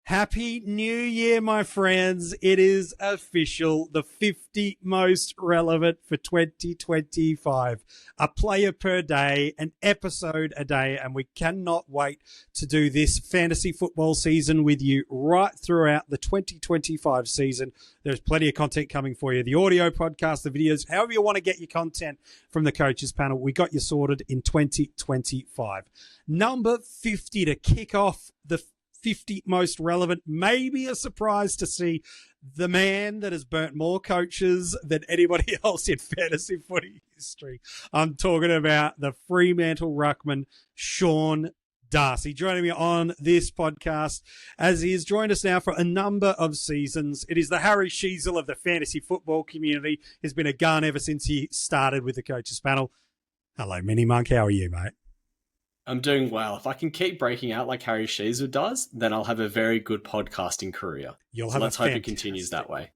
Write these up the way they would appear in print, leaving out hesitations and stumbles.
Happy New Year, my friends. It is official. The 50 most relevant for 2025. A player per day, an episode a day, and we cannot wait to do this fantasy football season with you right throughout the 2025 season. There's plenty of content coming for you. The audio podcast, the videos, however you want to get your content from the coaches panel, we got you sorted in 2025. Number 50 to kick off the 50 most relevant, maybe a surprise to see the man that has burnt more coaches than anybody else in fantasy footy history. I'm talking about the Fremantle ruckman, Sean Darcy, joining me on this podcast as he has joined us now for a number of seasons. It is the Harry Sheasel of the fantasy football community. He's been a gun ever since he started with the coaches panel. Hello, Mini Mink. How are you, mate? I'm doing well. If I can keep breaking out like Harry Sheasel does, then I'll have a very good podcasting career. Let's hope it continues that way.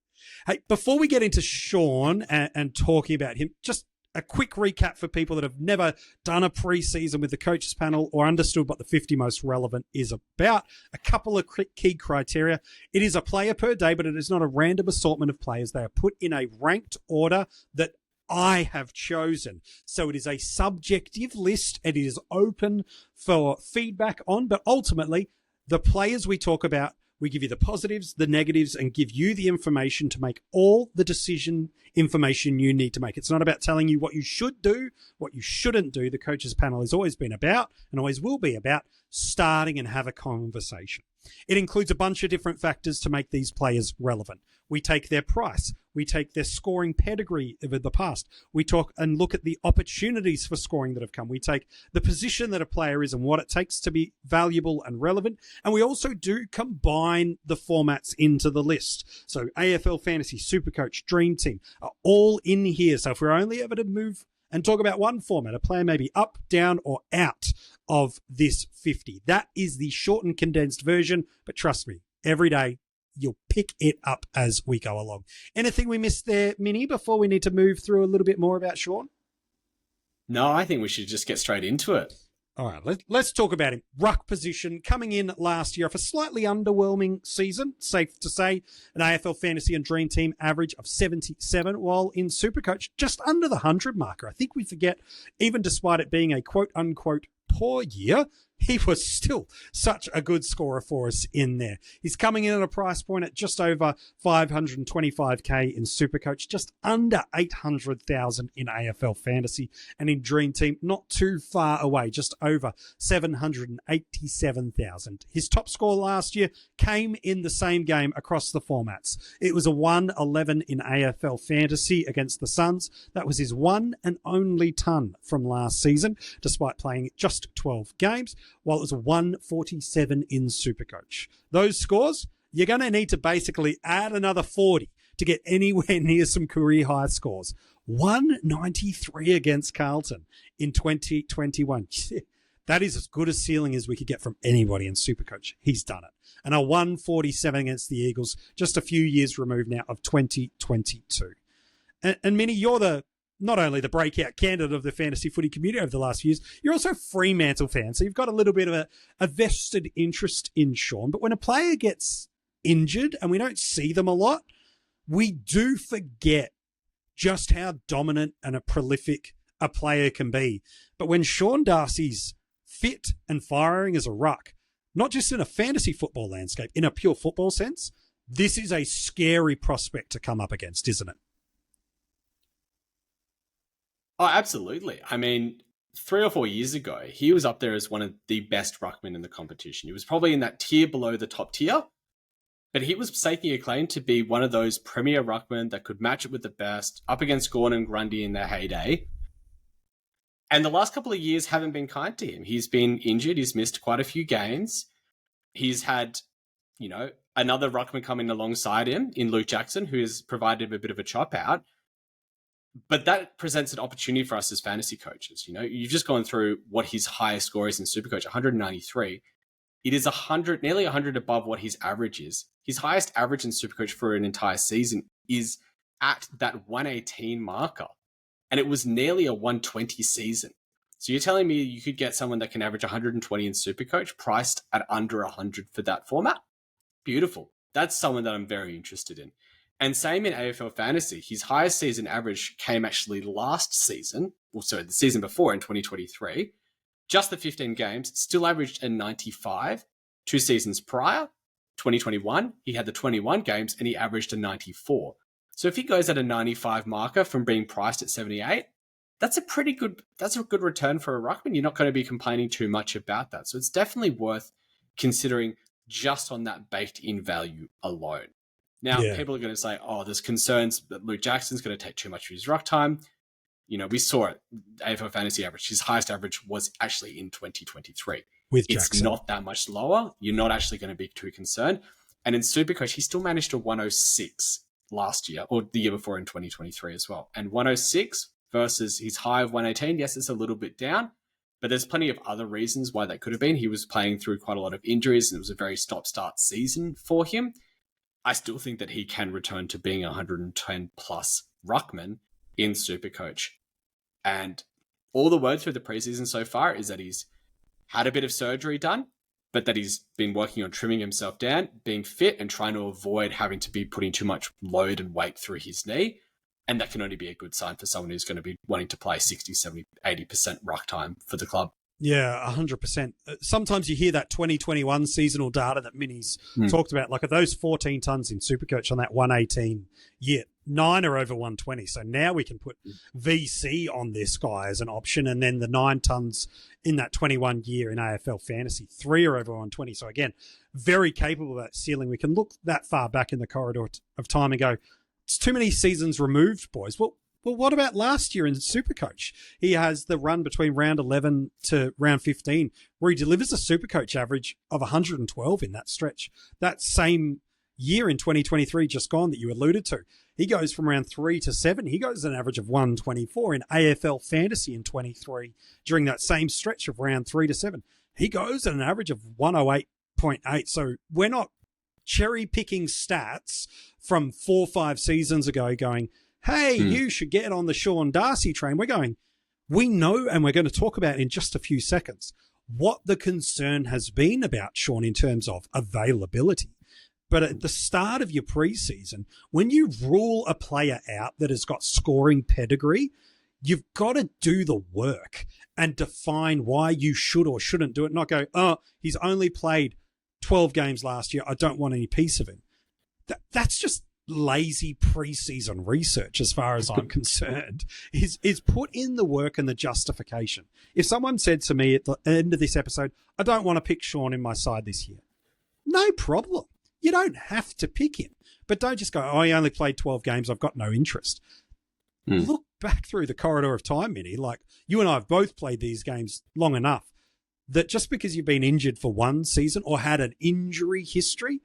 Hey, before we get into Sean and talking about him, just a quick recap for people that have never done a preseason with the coaches panel or understood what the 50 most relevant is about. A couple of key criteria. It is a player per day, but it is not a random assortment of players. They are put in a ranked order that I have chosen. So it is a subjective list. It is open for feedback on, but ultimately the players we talk about, we give you the positives, the negatives, and give you the information to make all the decision information you need to make. It's not about telling you what you should do, what you shouldn't do. The coaches panel has always been about, and always will be about, starting and have a conversation. It includes a bunch of different factors to make these players relevant. We take their price. We take their scoring pedigree of the past. We talk and look at the opportunities for scoring that have come. We take the position that a player is and what it takes to be valuable and relevant. And we also do combine the formats into the list. So AFL Fantasy, SuperCoach, Dream Team are all in here. So if we're only ever to move and talk about one format, a player may be up, down, or out of this 50. That is the shortened, condensed version. But trust me, every day you'll pick it up as we go along. Anything we missed there, Minnie, before we need to move through a little bit more about Sean? No, I think we should just get straight into it. All right, let's talk about him. Ruck position, coming in last year off a slightly underwhelming season, safe to say. An AFL Fantasy and Dream Team average of 77, while in SuperCoach, just under the 100 marker. I think we forget, even despite it being a quote-unquote poor year, he was still such a good scorer for us in there. He's coming in at a price point at just over 525k in SuperCoach, just under 800,000 in AFL Fantasy, and in Dream Team, not too far away, just over 787,000. His top score last year came in the same game across the formats. It was a 111 in AFL Fantasy against the Suns. That was his one and only ton from last season, despite playing just 12 games. While it was 147 in SuperCoach. Those scores, you're going to need to basically add another 40 to get anywhere near some career high scores. 193 against Carlton in 2021. That is as good a ceiling as we could get from anybody in SuperCoach. He's done it. And a 147 against the Eagles, just a few years removed now of 2022. And Minnie, you're not only the breakout candidate of the fantasy footy community over the last few years, you're also a Fremantle fan. So you've got a little bit of a vested interest in Sean. But when a player gets injured, and we don't see them a lot, we do forget just how dominant and a prolific a player can be. But when Sean Darcy's fit and firing as a ruck, not just in a fantasy football landscape, in a pure football sense, this is a scary prospect to come up against, isn't it? Oh, absolutely. I mean, 3 or 4 years ago, he was up there as one of the best ruckmen in the competition. He was probably in that tier below the top tier, but he was staking a claim to be one of those premier ruckmen that could match it with the best, up against Gordon and Grundy in their heyday. And the last couple of years haven't been kind to him. He's been injured. He's missed quite a few games. He's had, another ruckman coming alongside him in Luke Jackson, who has provided him a bit of a chop out. But that presents an opportunity for us as fantasy coaches. You've just gone through what his highest score is in SuperCoach, 193. It is nearly 100 above what his average is. His highest average in SuperCoach for an entire season is at that 118 marker. And it was nearly a 120 season. So you're telling me you could get someone that can average 120 in SuperCoach priced at under 100 for that format? Beautiful. That's someone that I'm very interested in. And same in AFL Fantasy. His highest season average came actually last season, the season before in 2023. Just the 15 games, still averaged a 95. 2 seasons prior, 2021, he had the 21 games and he averaged a 94. So if he goes at a 95 marker from being priced at 78, that's a good return for a ruckman. You're not going to be complaining too much about that. So it's definitely worth considering just on that baked in value alone. Now, people are going to say, oh, there's concerns that Luke Jackson's going to take too much of his ruck time. You know, we saw it. AFL Fantasy average, his highest average was actually in 2023. With It's Jackson. not that much lower. You're not actually going to be too concerned. And in SuperCoach, he still managed a 106 last year, or the year before in 2023 as well. And 106 versus his high of 118, yes, it's a little bit down, but there's plenty of other reasons why that could have been. He was playing through quite a lot of injuries, and it was a very stop-start season for him. I still think that he can return to being a 110-plus ruckman in SuperCoach. And all the word through the preseason so far is that he's had a bit of surgery done, but that he's been working on trimming himself down, being fit, and trying to avoid having to be putting too much load and weight through his knee. And that can only be a good sign for someone who's going to be wanting to play 60, 70, 80% ruck time for the club. Yeah, 100%. Sometimes you hear that 2021 seasonal data that Mini's talked about, like of those 14 tons in SuperCoach on that 118 year, 9 are over 120. So now we can put VC on this guy as an option. And then the 9 tons in that 21 year in AFL Fantasy, 3 are over 120. So again, very capable of that ceiling. We can look that far back in the corridor of time and go, it's too many seasons removed, boys. Well, what about last year in SuperCoach? He has the run between round 11 to round 15 where he delivers a SuperCoach average of 112 in that stretch. That same year in 2023 just gone that you alluded to, he goes from round 3 to 7. He goes an average of 124 in AFL Fantasy in 23 during that same stretch of round 3 to 7. He goes at an average of 108.8. So we're not cherry picking stats from 4 or 5 seasons ago going, hey, you should get on the Sean Darcy train. We're going, we know, and we're going to talk about in just a few seconds, what the concern has been about Sean in terms of availability. But at the start of your preseason, when you rule a player out that has got scoring pedigree, you've got to do the work and define why you should or shouldn't do it. Not go, oh, he's only played 12 games last year. I don't want any piece of him. That's just lazy preseason research as far as I'm concerned. Is put in the work and the justification. If someone said to me at the end of this episode, I don't want to pick Sean in my side this year, no problem. You don't have to pick him, but don't just go, oh, he only played 12 games, I've got no interest. Look back through the corridor of time, Minnie. Like, you and I have both played these games long enough that just because you've been injured for one season or had an injury history,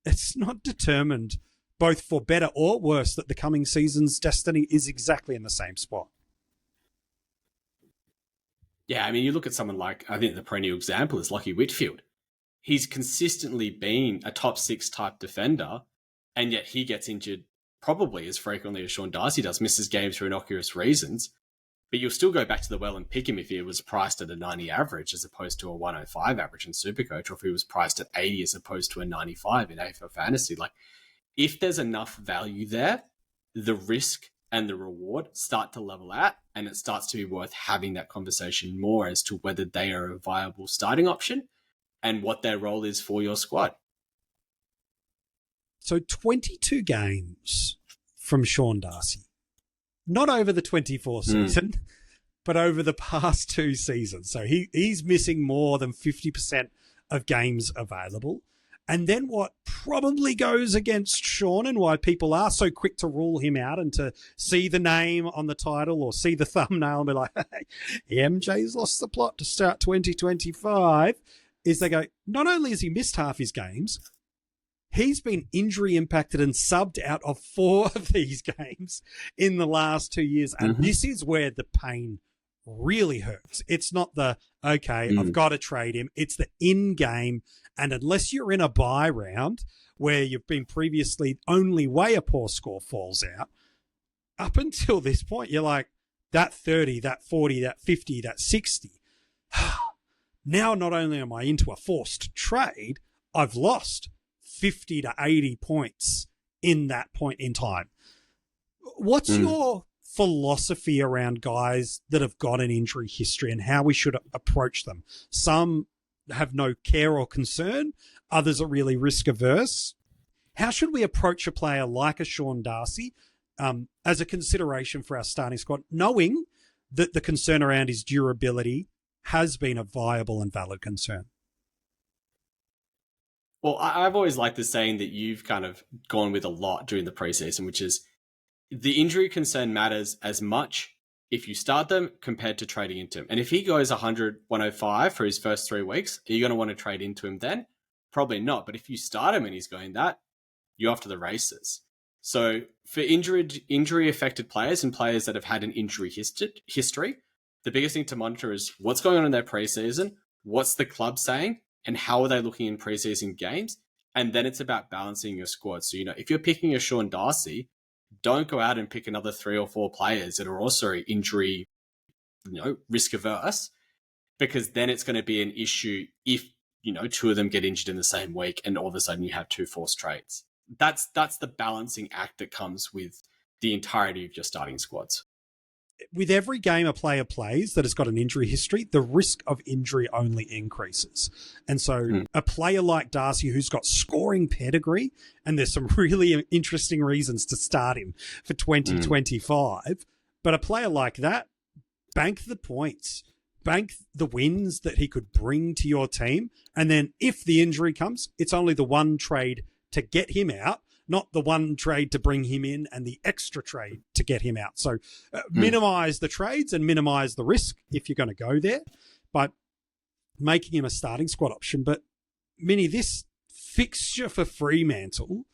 it's not determined both for better or worse that the coming season's destiny is exactly in the same spot. Yeah, I mean, you look at someone like, I think the perennial example is Lachie Whitfield. He's consistently been a top 6 type defender, and yet he gets injured probably as frequently as Sean Darcy does, misses games for innocuous reasons. But you'll still go back to the well and pick him if he was priced at a 90 average as opposed to a 105 average in SuperCoach, or if he was priced at 80 as opposed to a 95 in AFL Fantasy. Like, if there's enough value there, the risk and the reward start to level out, and it starts to be worth having that conversation more as to whether they are a viable starting option and what their role is for your squad. So 22 games from Sean Darcy. Not over the 24 season, but over the past 2 seasons. So he's missing more than 50% of games available. And then what probably goes against Sean and why people are so quick to rule him out and to see the name on the title or see the thumbnail and be like, hey, MJ's lost the plot to start 2025, is they go, not only has he missed half his games, he's been injury impacted and subbed out of 4 of these games in the last 2 years. And this is where the pain really hurts. It's not the, okay, I've got to trade him. It's the in-game. And unless you're in a bye round where you've been previously only way a poor score falls out, up until this point, you're like, that 30, that 40, that 50, that 60. Now, not only am I into a forced trade, I've lost 50 to 80 points in that point in time. What's your philosophy around guys that have got an injury history and how we should approach them? Some have no care or concern. Others are really risk averse. How should we approach a player like a Sean Darcy as a consideration for our starting squad, knowing that the concern around his durability has been a viable and valid concern? Well, I've always liked the saying that you've kind of gone with a lot during the preseason, which is the injury concern matters as much if you start them compared to trading into him. And if he goes 100, 105 for his first 3 weeks, are you going to want to trade into him then? Probably not. But if you start him and he's going that, you're off to the races. So for injury-affected players and players that have had an injury history, the biggest thing to monitor is what's going on in their preseason, what's the club saying, and how are they looking in preseason games? And then it's about balancing your squad. So, if you're picking a Sean Darcy, don't go out and pick another 3 or 4 players that are also injury, risk averse, because then it's going to be an issue if, 2 of them get injured in the same week and all of a sudden you have 2 forced trades. That's the balancing act that comes with the entirety of your starting squads. With every game a player plays that has got an injury history, the risk of injury only increases. And so a player like Darcy, who's got scoring pedigree, and there's some really interesting reasons to start him for 2025, but a player like that, bank the points, bank the wins that he could bring to your team. And then if the injury comes, it's only the one trade to get him out, not the one trade to bring him in and the extra trade to get him out. So minimize the trades and minimize the risk if you're going to go there by making him a starting squad option. But Mini, this fixture for Fremantle,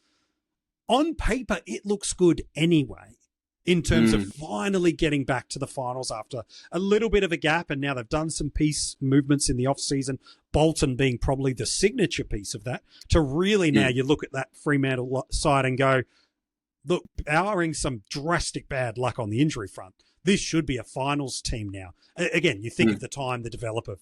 on paper, it looks good anyway in terms of finally getting back to the finals after a little bit of a gap. And now they've done some piece movements in the off-season, Bolton being probably the signature piece of that, to really now you look at that Fremantle side and go, look, barring some drastic bad luck on the injury front, this should be a finals team now. Again, you think of the time, the develop of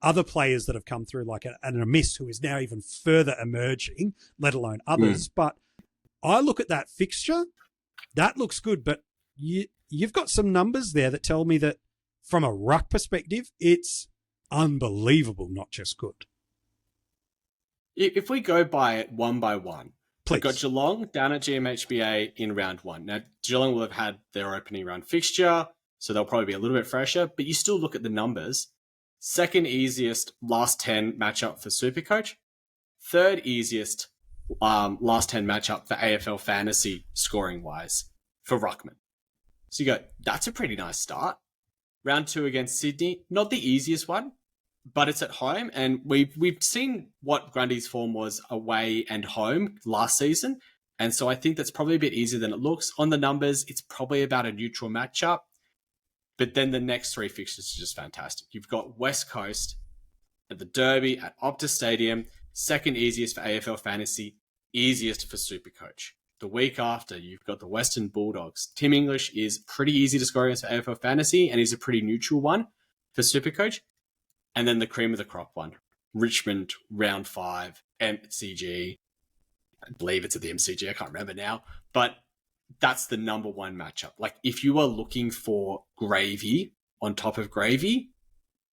other players that have come through, like an Amiss, who is now even further emerging, let alone others. But I look at that fixture, that looks good, but you've got some numbers there that tell me that from a ruck perspective, it's unbelievable, not just good. If we go by it one by one, please. We've got Geelong down at GMHBA in round 1. Now, Geelong will have had their opening round fixture, so they'll probably be a little bit fresher, but you still look at the numbers. Second easiest last 10 matchup for SuperCoach. Third easiest last 10 matchup for AFL Fantasy scoring-wise for Ruckman. So you go, that's a pretty nice start. Round 2 against Sydney, not the easiest one, but it's at home, and we've seen what Grundy's form was away and home last season, and so I think that's probably a bit easier than it looks. On the numbers, it's probably about a neutral matchup, but then the next 3 fixtures are just fantastic. You've got West Coast at the Derby at Optus Stadium, second easiest for AFL Fantasy, easiest for SuperCoach. The week after, you've got the Western Bulldogs. Tim English is pretty easy to score against for AFL Fantasy, and he's a pretty neutral one for SuperCoach. And then the cream of the crop one, Richmond, round 5, MCG. I believe it's at the MCG. I can't remember now. But that's the number 1 matchup. Like, if you are looking for gravy on top of gravy,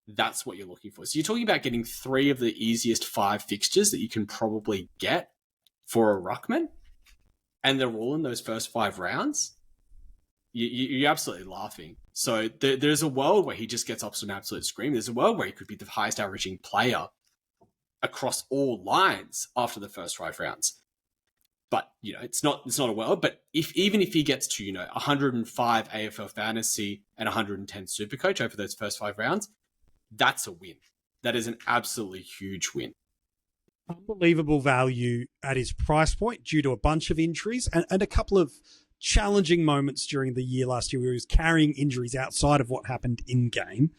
that's what you're looking for. So you're talking about getting 3 of the easiest 5 fixtures that you can probably get for a ruckman, and they're all in those first 5 rounds. You're absolutely laughing. So there's a world where he just gets up to an absolute scream. There's a world where he could be the highest averaging player across all lines after the first 5 rounds. But, it's not a world. But even if he gets to, 105 AFL Fantasy and 110 SuperCoach over those first 5 rounds, that's a win. That is an absolutely huge win. Unbelievable value at his price point due to a bunch of injuries and a couple of challenging moments during the year last year where he was carrying injuries outside of what happened in game.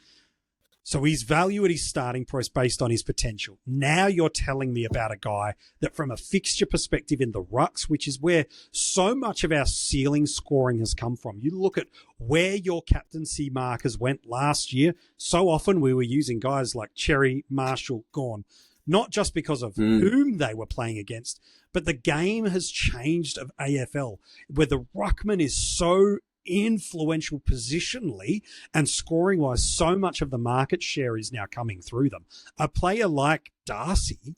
So his value at his starting price based on his potential. Now you're telling me about a guy that from a fixture perspective in the rucks, which is where so much of our ceiling scoring has come from. You look at where your captaincy markers went last year. So often we were using guys like Cherry, Marshall, Gawn. not just because of whom they were playing against, but the game has changed of AFL, where the ruckman is so influential positionally and scoring wise. So much of the market share is now coming through them. A player like Darcy,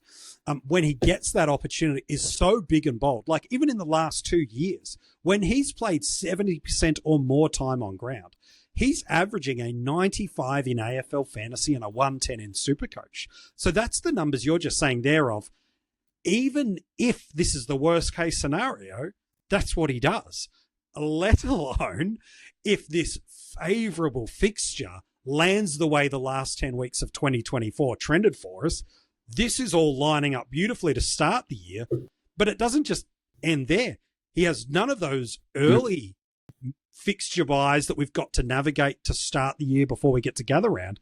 when he gets that opportunity, is so big and bold. Like even in the last 2 years, when he's played 70% or more time on ground, he's averaging a 95 in AFL Fantasy and a 110 in SuperCoach. So that's the numbers you're just saying there of, even if this is the worst case scenario, that's what he does. Let alone if this favourable fixture lands the way the last 10 weeks of 2024 trended for us. This is all lining up beautifully to start the year, but it doesn't just end there. He has none of those early fixture buys that we've got to navigate to start the year before we get to gather round.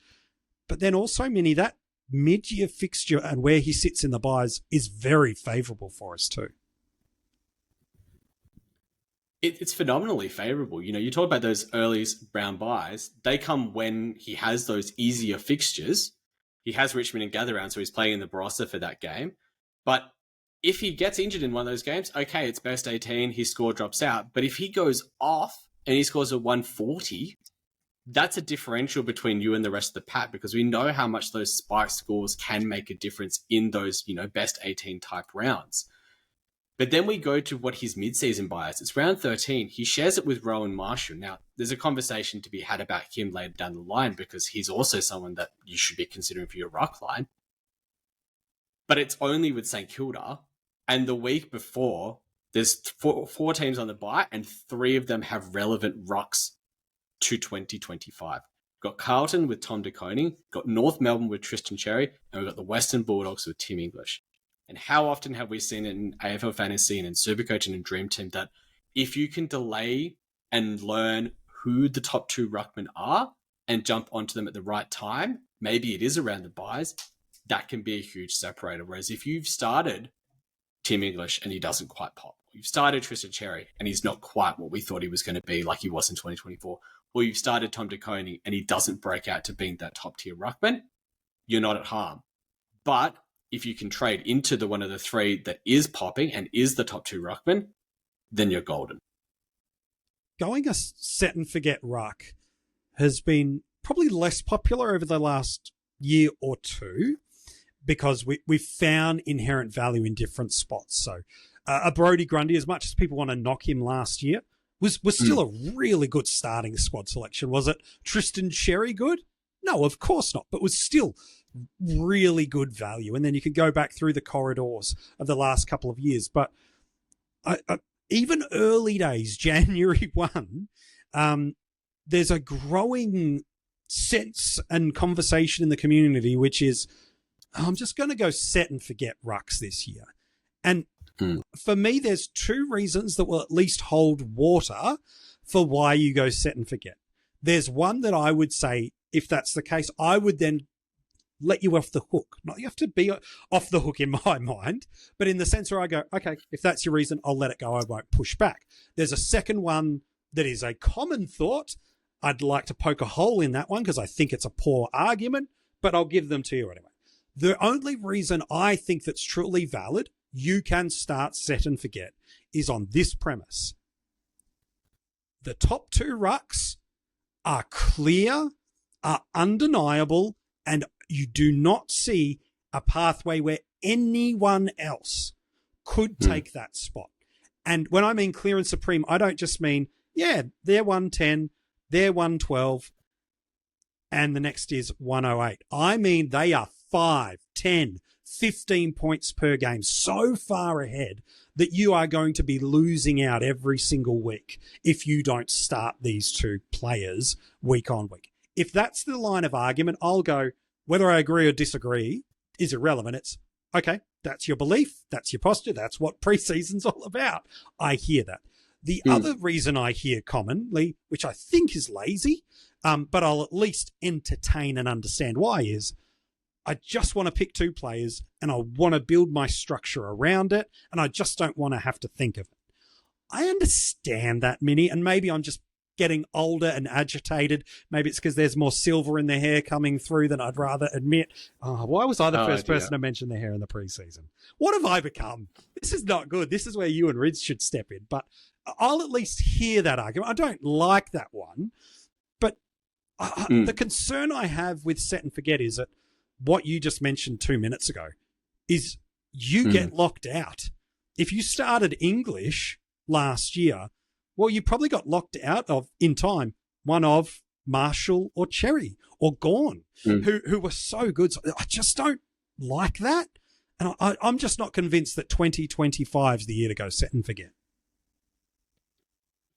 But then also, Mini, that mid-year fixture and where he sits in the buys is very favourable for us too. It's phenomenally favourable. You know, you talk about those early round buys. They come when he has those easier fixtures. He has Richmond and gather round, so he's playing in the Barossa for that game. But if he gets injured in one of those games, okay, it's best 18, his score drops out. But if he goes off and he scores a 140, that's a differential between you and the rest of the pack, because we know how much those spike scores can make a difference in those, you know, best 18 type rounds. But then we go to what his mid-season bias. It's round 13. He shares it with Rowan Marshall. Now, there's a conversation to be had about him later down the line, because he's also someone that you should be considering for your ruck line. But it's only with St Kilda. And the week before, there's four teams on the bye, and 3 of them have relevant rucks to 2025. We've got Carlton with Tom De Koning, got North Melbourne with Tristan Cherry, and we've got the Western Bulldogs with Tim English. And how often have we seen in AFL Fantasy and in SuperCoach and in Dream Team that if you can delay and learn who the top 2 ruckmen are and jump onto them at the right time, maybe it is around the buys, that can be a huge separator. Whereas if you've started Tim English and he doesn't quite pop, you've started Tristan Cherry and he's not quite what we thought he was going to be like he was in 2024, or you've started Tom De Koning and he doesn't break out to being that top tier ruckman, you're not at harm. But if you can trade into the one of the 3 that is popping and is the top 2 ruckman, then you're golden. Going a set and forget ruck has been probably less popular over the last year or two, because we've found inherent value in different spots. So a Brodie Grundy, as much as people want to knock him last year, was still a really good starting squad selection. Was it Tristan Cherry good? No, of course not, but was still really good value. And then you can go back through the corridors of the last couple of years. But even early days, January 1, there's a growing sense and conversation in the community, which is, I'm just going to go set and forget rucks this year. And for me, there's 2 reasons that will at least hold water for why you go set and forget. There's one that I would say, if that's the case, I would then let you off the hook. Not you have to be off the hook in my mind, but in the sense where I go, okay, if that's your reason, I'll let it go. I won't push back. There's a second one that is a common thought. I'd like to poke a hole in that one because I think it's a poor argument, but I'll give them to you anyway. The only reason I think that's truly valid, you can start set and forget, is on this premise. The top 2 rucks are clear, are undeniable, and you do not see a pathway where anyone else could take that spot. And when I mean clear and supreme, I don't just mean, yeah, they're 110, they're 112, and the next is 108. I mean they are 5, 10, 15 points per game, so far ahead that you are going to be losing out every single week if you don't start these 2 players week on week. If that's the line of argument, I'll go, whether I agree or disagree is irrelevant. It's, okay, that's your belief, that's your posture, that's what preseason's all about. I hear that. The other reason I hear commonly, which I think is lazy, but I'll at least entertain and understand why, is I just want to pick 2 players and I want to build my structure around it, and I just don't want to have to think of it. I understand that, Mini, and maybe I'm just getting older and agitated. Maybe it's because there's more silver in their hair coming through than I'd rather admit. Oh, why was I the first person to mention their hair in the preseason? What have I become? This is not good. This is where you and Rids should step in. But I'll at least hear that argument. I don't like that one. But the concern I have with set and forget is that what you just mentioned 2 minutes ago is you get locked out. If you started English last year, well, you probably got locked out of, in time, one of Marshall or Cherry or Gawn, who were so good. So I just don't like that. And I'm just not convinced that 2025 is the year to go set and forget.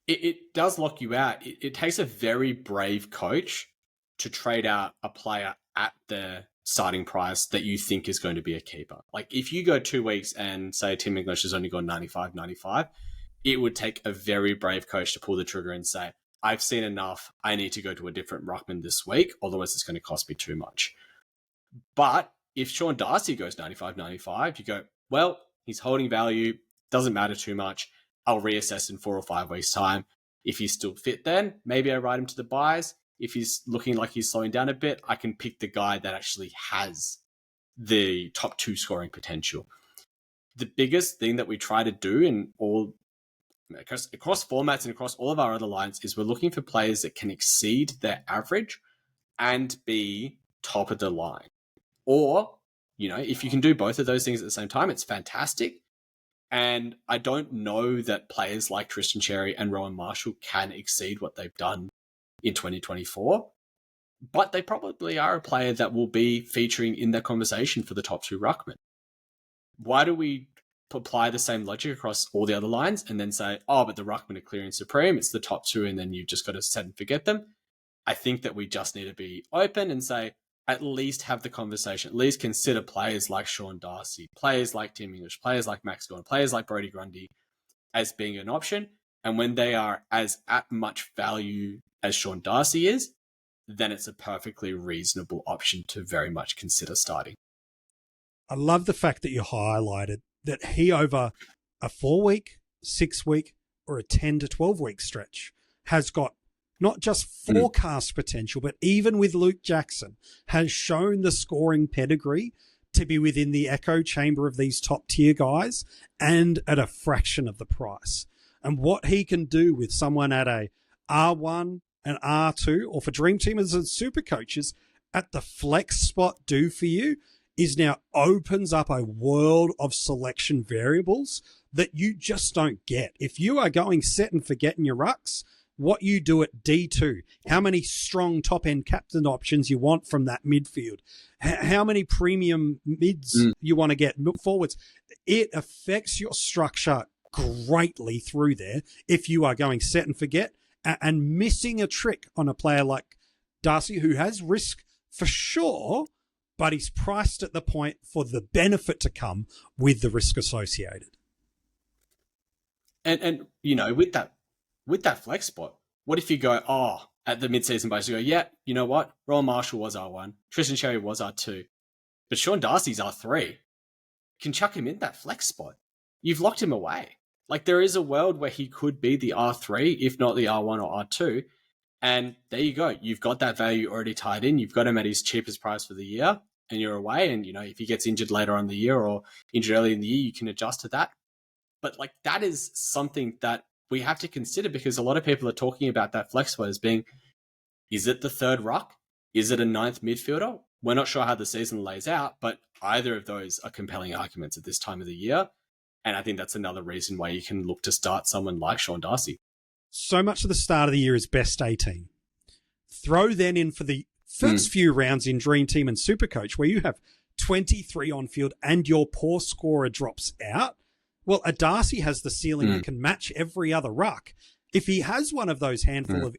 It does lock you out. It takes a very brave coach to trade out a player at the starting price that you think is going to be a keeper. Like if you go 2 weeks and say Tim English has only gone 95, it would take a very brave coach to pull the trigger and say, I've seen enough. I need to go to a different ruckman this week. Otherwise it's going to cost me too much. But if Sean Darcy goes 95, you go, well, he's holding value. Doesn't matter too much. I'll reassess in 4 or 5 weeks time. If he's still fit, then maybe I ride him to the buys. If he's looking like he's slowing down a bit, I can pick the guy that actually has the top 2 scoring potential. The biggest thing that we try to do in all across formats and across all of our other lines is we're looking for players that can exceed their average and be top of the line. Or, if you can do both of those things at the same time, it's fantastic. And I don't know that players like Tristan Cherry and Rowan Marshall can exceed what they've done in 2024, but they probably are a player that will be featuring in that conversation for the top 2 ruckmen. Why do we apply the same logic across all the other lines and then say, oh, but the ruckmen are clearing supreme, it's the top 2, and then you've just got to set and forget them? I think that we just need to be open and say, at least have the conversation, at least consider players like Sean Darcy, players like Tim English, players like Max Gawn, players like Brodie Grundy as being an option. And when they are as at much value as Sean Darcy is, then it's a perfectly reasonable option to very much consider starting. I love the fact that you highlighted that he, over a 4-week, 6-week, or a 10 to 12-week stretch, has got not just forecast potential, but even with Luke Jackson, has shown the scoring pedigree to be within the echo chamber of these top-tier guys and at a fraction of the price. And what he can do with someone at a R1 and R2, or for Dream Teamers and SuperCoaches, at the flex spot do for you is now opens up a world of selection variables that you just don't get. If you are going set and forget in your rucks, what you do at D2, how many strong top-end captain options you want from that midfield, how many premium mids you want to get forwards, it affects your structure greatly through there if you are going set and forget and missing a trick on a player like Darcy, who has risk for sure, but he's priced at the point for the benefit to come with the risk associated. And with that flex spot, what if you go, at the mid-season base, you go, yeah, you know what? Rowan Marshall was R1. Tristan Cherry was R2. But Sean Darcy's R3. You can chuck him in that flex spot. You've locked him away. Like, there is a world where he could be the R3, if not the R1 or R2. And there you go. You've got that value already tied in. You've got him at his cheapest price for the year, and you're away. And, if he gets injured later on in the year or injured early in the year, you can adjust to that. But, that is something that we have to consider, because a lot of people are talking about that flex spot as being, is it the third ruck? Is it a ninth midfielder? We're not sure how the season lays out, but either of those are compelling arguments at this time of the year. And I think that's another reason why you can look to start someone like Sean Darcy. So much of the start of the year is best 18. Throw then in for the first few rounds in Dream Team and SuperCoach, where you have 23 on field and your poor scorer drops out. Well, a Darcy has the ceiling that can match every other ruck. If he has one of those handful of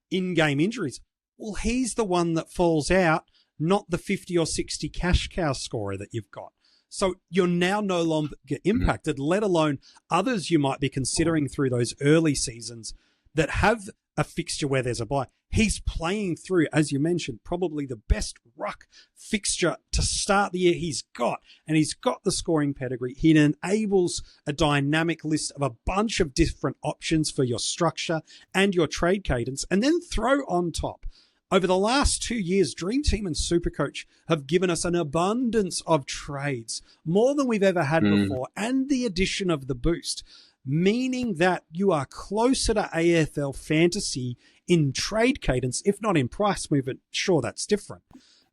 in-game injuries, well, he's the one that falls out, not the 50 or 60 cash cow scorer that you've got. So you're now no longer impacted, let alone others you might be considering through those early seasons that have a fixture where there's a bye. He's playing through, as you mentioned, probably the best ruck fixture to start the year he's got. And he's got the scoring pedigree. He enables a dynamic list of a bunch of different options for your structure and your trade cadence. And then throw on top, over the last 2 years, Dream Team and SuperCoach have given us an abundance of trades, more than we've ever had before, and the addition of the boost, meaning that you are closer to AFL Fantasy in trade cadence, if not in price movement. Sure, that's different.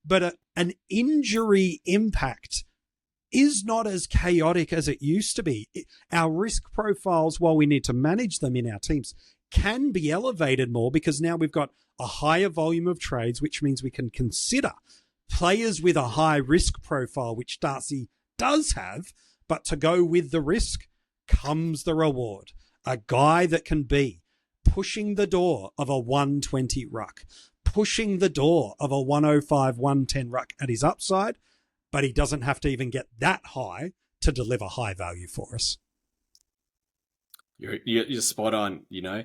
But an injury impact is not as chaotic as it used to be. Our risk profiles, while we need to manage them in our teams, can be elevated more because now we've got a higher volume of trades, which means we can consider players with a high risk profile, which Darcy does have, but to go with the risk comes the reward. A guy that can be pushing the door of a 120 ruck, pushing the door of a 105, 110 ruck at his upside, but he doesn't have to even get that high to deliver high value for us. You're spot on, you know.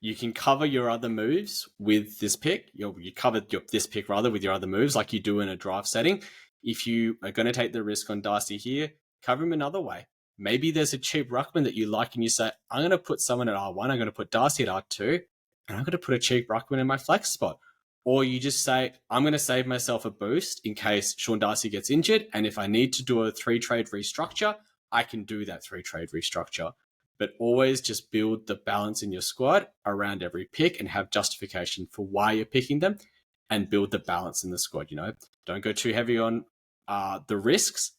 You can cover your other moves with this pick. You covered this pick rather with your other moves like you do in a draft setting. If you are going to take the risk on Darcy here, cover him another way. Maybe there's a cheap ruckman that you like and you say, I'm going to put someone at R1, I'm going to put Darcy at R2, and I'm going to put a cheap ruckman in my flex spot. Or you just say, I'm going to save myself a boost in case Sean Darcy gets injured, and if I need to do a 3-trade restructure, I can do that 3-trade restructure. But always just build the balance in your squad around every pick and have justification for why you're picking them and build the balance in the squad, you know. Don't go too heavy on the risks,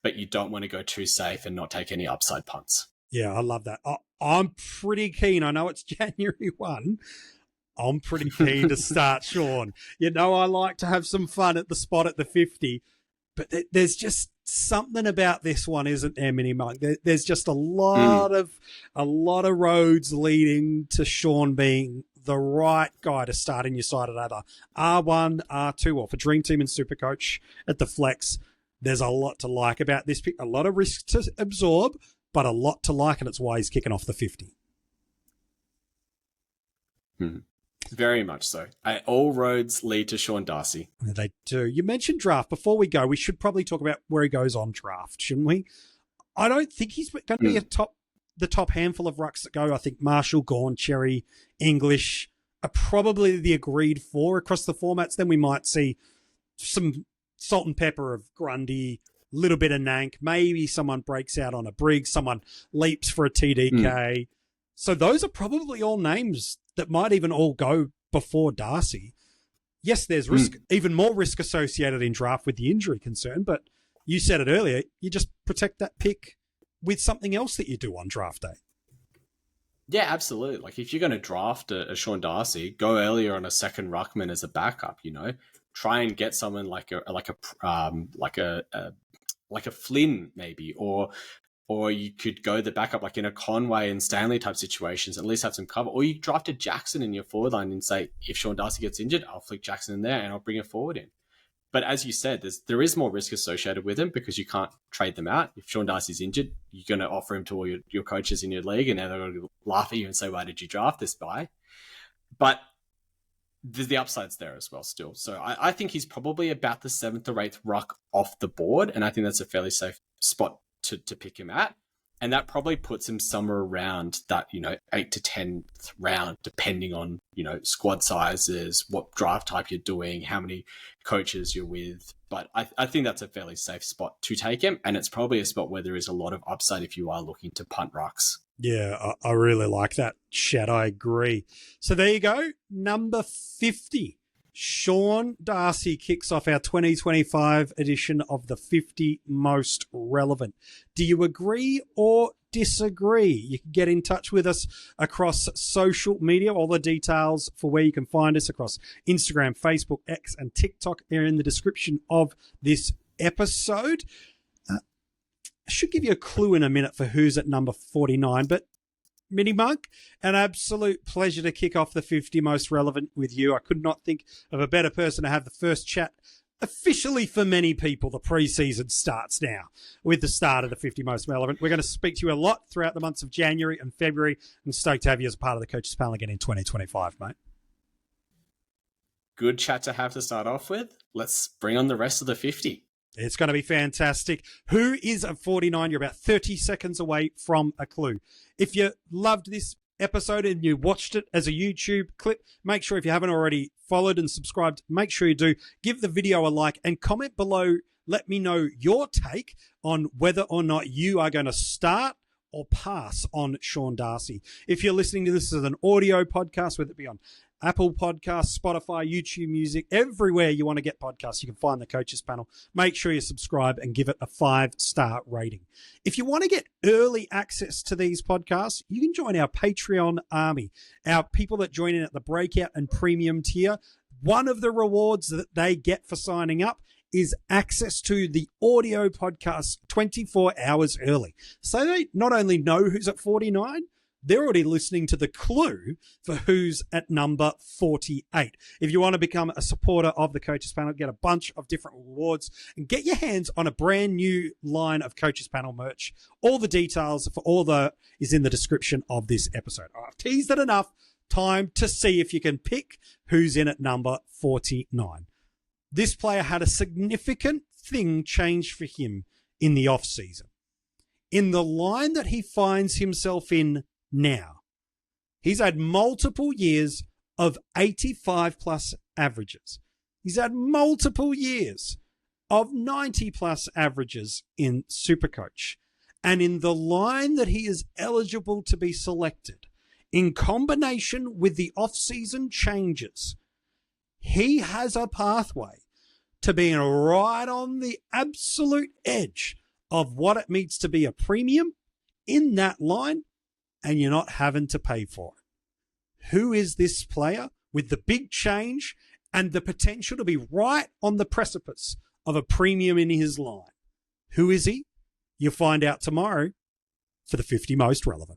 but you don't want to go too safe and not take any upside punts. Yeah, I love that. I'm pretty keen. I know it's January 1. I'm pretty keen to start Sean. You know, I like to have some fun at the spot at the 50, but there's just something about this one, isn't there, Mini Mink? There's just a lot of roads leading to Sean being the right guy to start in your side at either R1, R2, or for Dream Team and SuperCoach at the flex. There's a lot to like about this pick. A lot of risk to absorb, but a lot to like, and it's why he's kicking off the 50. Very much so. All roads lead to Sean Darcy. They do. You mentioned draft. Before we go, we should probably talk about where he goes on draft, shouldn't we? I don't think he's going to be the top handful of rucks that go. I think Marshall, Gawn, Cherry, English are probably the agreed 4 across the formats. Then we might see some salt and pepper of Grundy, a little bit of Nank. Maybe someone breaks out on a Briggs. Someone leaps for a TDK. So those are probably all names that might even all go before Darcy. Yes, there's risk, even more risk associated in draft with the injury concern, but you said it earlier, you just protect that pick with something else that you do on draft day. Yeah, absolutely. Like if you're going to draft a Sean Darcy, go earlier on a second ruckman as a backup, you know, try and get someone like a Flynn maybe, or you could go the backup like in a Conway and Stanley type situations, at least have some cover. Or you drafted Jackson in your forward line and say, if Sean Darcy gets injured, I'll flick Jackson in there and I'll bring a forward in. But as you said, there is more risk associated with him because you can't trade them out. If Sean Darcy's injured, you're going to offer him to all your coaches in your league and they're going to laugh at you and say, why did you draft this guy? But the upside's there as well still. So I think he's probably about the 7th or 8th ruck off the board. And I think that's a fairly safe spot to pick him at. And that probably puts him somewhere around that, 8 to 10th round, depending on, squad sizes, what draft type you're doing, how many coaches you're with. But I think that's a fairly safe spot to take him. And it's probably a spot where there is a lot of upside if you are looking to punt rucks. Yeah, I really like that, Shad. I agree. So there you go. Number 50. Sean Darcy kicks off our 2025 edition of the 50 Most Relevant. Do you agree or disagree? You can get in touch with us across social media. All the details for where you can find us across Instagram, Facebook, X, and TikTok are in the description of this episode. I should give you a clue in a minute for who's at number 49, but Mini Mink, an absolute pleasure to kick off the 50 Most Relevant with you. I could not think of a better person to have the first chat officially for many people, the preseason starts now with the start of the 50 most relevant. We're going to speak to you a lot throughout the months of January and February, and stoked to have you as a part of the Coaches Panel again in 2025, mate. Good chat to have to start off with. Let's bring on the rest of the 50. It's going to be fantastic. Who is at 49? You're about 30 seconds away from a clue. If you loved this episode and you watched it as a YouTube clip, make sure if you haven't already followed and subscribed, make sure you do. Give the video a like and comment below. Let me know your take on whether or not you are going to start or pass on Sean Darcy. If you're listening to this as an audio podcast, whether it be on Apple Podcasts, Spotify, YouTube Music, everywhere you want to get podcasts, you can find the Coaches Panel. Make sure you subscribe and give it a 5-star rating. If you want to get early access to these podcasts, you can join our Patreon army. Our people that join in at the breakout and premium tier, one of the rewards that they get for signing up is access to the audio podcast 24 hours early. So they not only know who's at 49, they're already listening to the clue for who's at number 48. If you want to become a supporter of the Coaches Panel, get a bunch of different rewards and get your hands on a brand new line of Coaches Panel merch. All the details for all the is in the description of this episode. I've teased it enough. Time to see if you can pick who's in at number 49. This player had a significant thing change for him in the off-season. In the line that he finds himself in now, he's had multiple years of 85-plus averages. He's had multiple years of 90-plus averages in SuperCoach. And in the line that he is eligible to be selected, in combination with the off-season changes, he has a pathway to being right on the absolute edge of what it means to be a premium in that line, and you're not having to pay for it. Who is this player with the big change and the potential to be right on the precipice of a premium in his line? Who is he? You'll find out tomorrow for the 50 most relevant.